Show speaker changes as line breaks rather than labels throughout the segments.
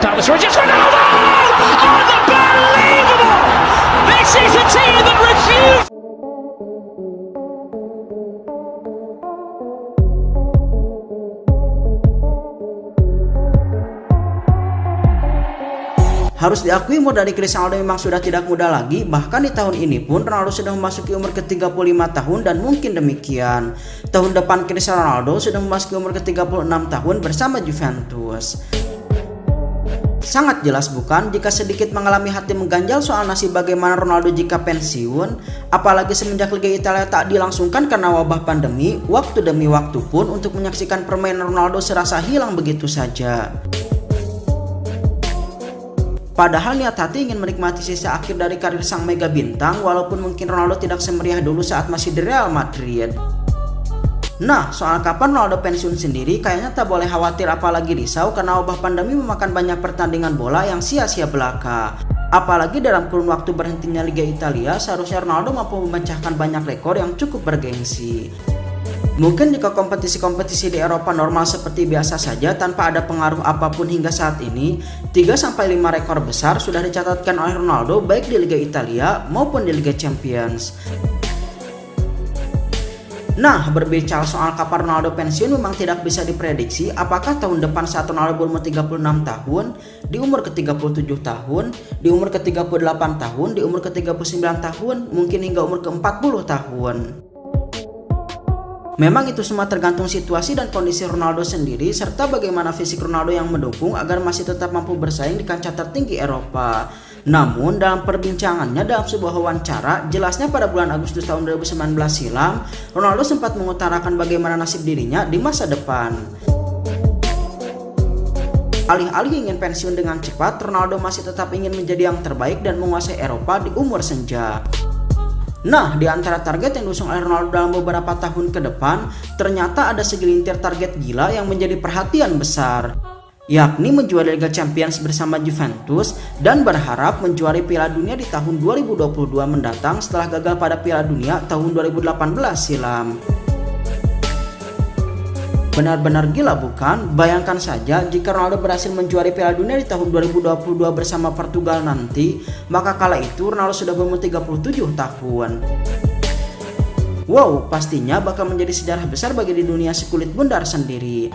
Gonzalez, Rodgers, Ronaldo! Unbelievable! This is a team that refused.
Harus diakui umur dari Cristiano Ronaldo memang sudah tidak muda lagi, bahkan di tahun ini pun Ronaldo sudah memasuki umur ke-35 tahun dan mungkin demikian. Tahun depan Cristiano Ronaldo sudah memasuki umur ke-36 tahun bersama Juventus. Sangat jelas bukan jika sedikit mengalami hati mengganjal soal nasib bagaimana Ronaldo jika pensiun, apalagi semenjak Liga Italia tak dilangsungkan karena wabah pandemi, waktu demi waktu pun untuk menyaksikan permainan Ronaldo serasa hilang begitu saja. Padahal niat hati ingin menikmati sisa akhir dari karir sang mega bintang, walaupun mungkin Ronaldo tidak semeriah dulu saat masih di Real Madrid. Nah, soal kapan Ronaldo pensiun sendiri kayaknya tak boleh khawatir apalagi risau karena wabah pandemi memakan banyak pertandingan bola yang sia-sia belaka. Apalagi dalam kurun waktu berhentinya Liga Italia, seharusnya Ronaldo mampu memecahkan banyak rekor yang cukup bergengsi. Mungkin jika kompetisi-kompetisi di Eropa normal seperti biasa saja tanpa ada pengaruh apapun hingga saat ini, 3-5 rekor besar sudah dicatatkan oleh Ronaldo baik di Liga Italia maupun di Liga Champions. Nah, berbicara soal kapan Ronaldo pensiun memang tidak bisa diprediksi apakah tahun depan saat Ronaldo berumur 36 tahun, di umur ke-37 tahun, di umur ke-38 tahun, di umur ke-39 tahun, mungkin hingga umur ke-40 tahun. Memang itu semua tergantung situasi dan kondisi Ronaldo sendiri serta bagaimana fisik Ronaldo yang mendukung agar masih tetap mampu bersaing di kancah tertinggi Eropa. Namun dalam perbincangannya dalam sebuah wawancara, jelasnya pada bulan Agustus tahun 2019 silam, Ronaldo sempat mengutarakan bagaimana nasib dirinya di masa depan. Alih-alih ingin pensiun dengan cepat, Ronaldo masih tetap ingin menjadi yang terbaik dan menguasai Eropa di umur senja. Nah, di antara target yang diusung oleh Ronaldo dalam beberapa tahun ke depan, ternyata ada segelintir target gila yang menjadi perhatian besar, yakni menjuari Liga Champions bersama Juventus dan berharap menjuari Piala Dunia di tahun 2022 mendatang setelah gagal pada Piala Dunia tahun 2018 silam. Benar-benar gila bukan? Bayangkan saja jika Ronaldo berhasil menjuari Piala Dunia di tahun 2022 bersama Portugal nanti, maka kala itu Ronaldo sudah berumur 37 tahun. Wow, pastinya bakal menjadi sejarah besar bagi di dunia sekulit bundar sendiri.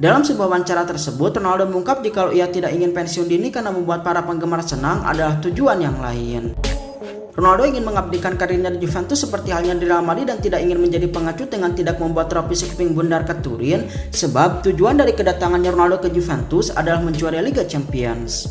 Dalam sebuah wawancara tersebut, Ronaldo mengungkap jika ia tidak ingin pensiun dini karena membuat para penggemar senang adalah tujuan yang lain. Ronaldo ingin mengabdikan karirnya di Juventus seperti halnya di Real Madrid dan tidak ingin menjadi pengecut dengan tidak membuat trofi sekeping bundar ke Turin, sebab tujuan dari kedatangannya Ronaldo ke Juventus adalah menjuarai Liga Champions.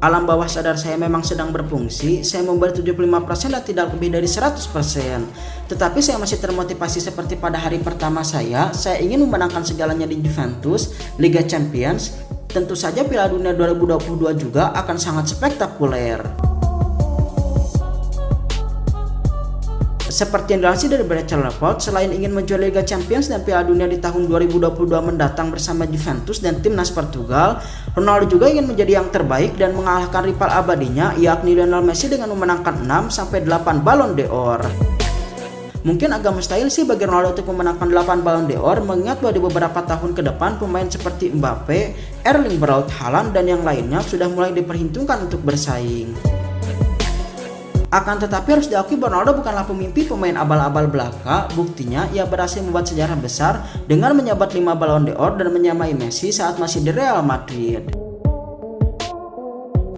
Alam bawah sadar saya memang sedang berfungsi, saya memberi 75% dan tidak lebih dari 100%. Tetapi saya masih termotivasi seperti pada hari pertama saya ingin memenangkan segalanya di Juventus, Liga Champions. Tentu saja Piala Dunia 2022 juga akan sangat spektakuler. Seperti yang dilansir dari Brecha Report, selain ingin menjuarai Liga Champions dan Piala Dunia di tahun 2022 mendatang bersama Juventus dan timnas Portugal, Ronaldo juga ingin menjadi yang terbaik dan mengalahkan rival abadinya yakni Lionel Messi dengan memenangkan 6-8 Ballon d'Or. Mungkin agak mustahil sih bagi Ronaldo untuk memenangkan 8 Ballon d'Or, mengingat bahwa di beberapa tahun ke depan pemain seperti Mbappe, Erling Braut Haaland dan yang lainnya sudah mulai diperhitungkan untuk bersaing. Akan tetapi harus diakui bahwa Ronaldo bukanlah pemimpi pemain abal-abal belaka. Buktinya ia berhasil membuat sejarah besar dengan menyabat 5 Ballon d'Or dan menyamai Messi saat masih di Real Madrid.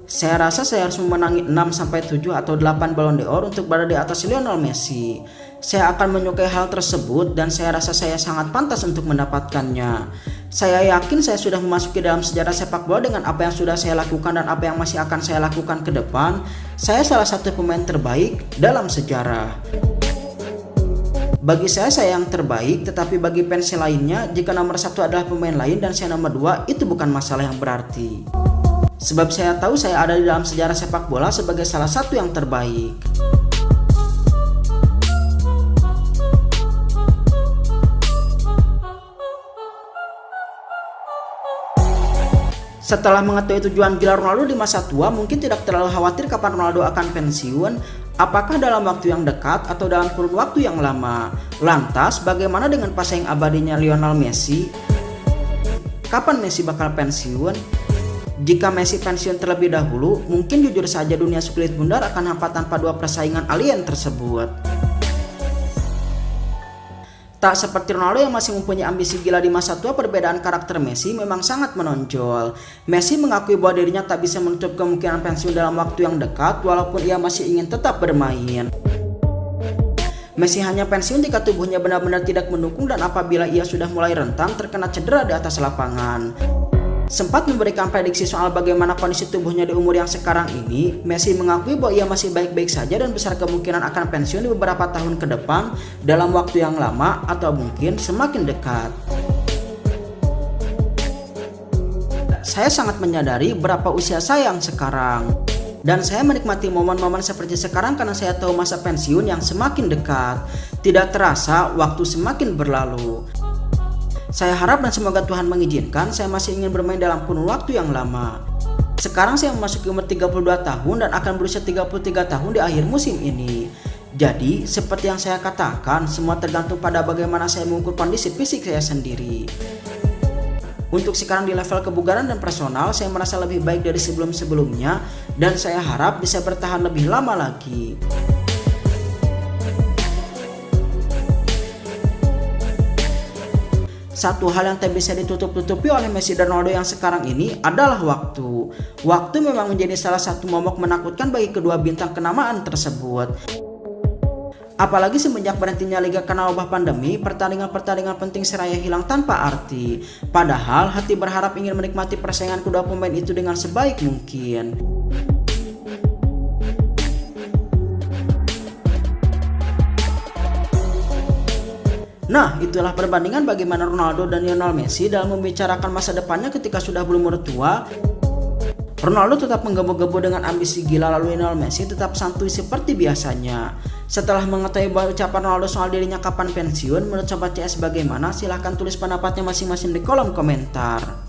Saya rasa saya harus memenangi 6-7 atau 8 Ballon d'Or untuk berada di atas Lionel Messi. Saya akan menyukai hal tersebut dan saya rasa saya sangat pantas untuk mendapatkannya. Saya yakin saya sudah memasuki dalam sejarah sepak bola dengan apa yang sudah saya lakukan dan apa yang masih akan saya lakukan ke depan. Saya salah satu pemain terbaik dalam sejarah. Bagi saya yang terbaik, tetapi bagi fans lainnya, jika nomor 1 adalah pemain lain dan saya nomor 2, itu bukan masalah yang berarti. Sebab saya tahu saya ada di dalam sejarah sepak bola sebagai salah satu yang terbaik. Setelah mengetahui tujuan gila Ronaldo di masa tua, mungkin tidak terlalu khawatir kapan Ronaldo akan pensiun. Apakah dalam waktu yang dekat atau dalam kurun waktu yang lama? Lantas, bagaimana dengan pesaing abadinya Lionel Messi? Kapan Messi bakal pensiun? Jika Messi pensiun terlebih dahulu, mungkin jujur saja dunia sukulit bundar akan hampa tanpa dua persaingan alien tersebut. Tak seperti Ronaldo yang masih mempunyai ambisi gila di masa tua, perbedaan karakter Messi memang sangat menonjol. Messi mengakui bahwa dirinya tak bisa menutup kemungkinan pensiun dalam waktu yang dekat, walaupun ia masih ingin tetap bermain. Messi hanya pensiun jika tubuhnya benar-benar tidak mendukung dan apabila ia sudah mulai rentan terkena cedera di atas lapangan. Sempat memberikan prediksi soal bagaimana kondisi tubuhnya di umur yang sekarang ini, Messi mengakui bahwa ia masih baik-baik saja dan besar kemungkinan akan pensiun di beberapa tahun ke depan dalam waktu yang lama atau mungkin semakin dekat. Saya sangat menyadari berapa usia saya yang sekarang, dan saya menikmati momen-momen seperti sekarang karena saya tahu masa pensiun yang semakin dekat. Tidak terasa waktu semakin berlalu. Saya harap dan semoga Tuhan mengizinkan saya masih ingin bermain dalam kurun waktu yang lama. Sekarang saya memasuki umur 32 tahun dan akan berusia 33 tahun di akhir musim ini. Jadi, seperti yang saya katakan, semua tergantung pada bagaimana saya mengukur kondisi fisik saya sendiri. Untuk sekarang di level kebugaran dan personal, saya merasa lebih baik dari sebelum-sebelumnya dan saya harap bisa bertahan lebih lama lagi. Satu hal yang tak bisa ditutup-tutupi oleh Messi dan Ronaldo yang sekarang ini adalah waktu. Waktu memang menjadi salah satu momok menakutkan bagi kedua bintang kenamaan tersebut. Apalagi semenjak berhentinya liga karena wabah pandemi, pertandingan-pertandingan penting seraya hilang tanpa arti. Padahal hati berharap ingin menikmati persaingan kedua pemain itu dengan sebaik mungkin. Nah, itulah perbandingan bagaimana Ronaldo dan Lionel Messi dalam membicarakan masa depannya ketika sudah berumur tua. Ronaldo tetap menggebu-gebu dengan ambisi gila, lalu Lionel Messi tetap santuy seperti biasanya. Setelah mengetahui bahwa ucapan Ronaldo soal dirinya kapan pensiun, menurut Sobat CS bagaimana? Silahkan tulis pendapatnya masing-masing di kolom komentar.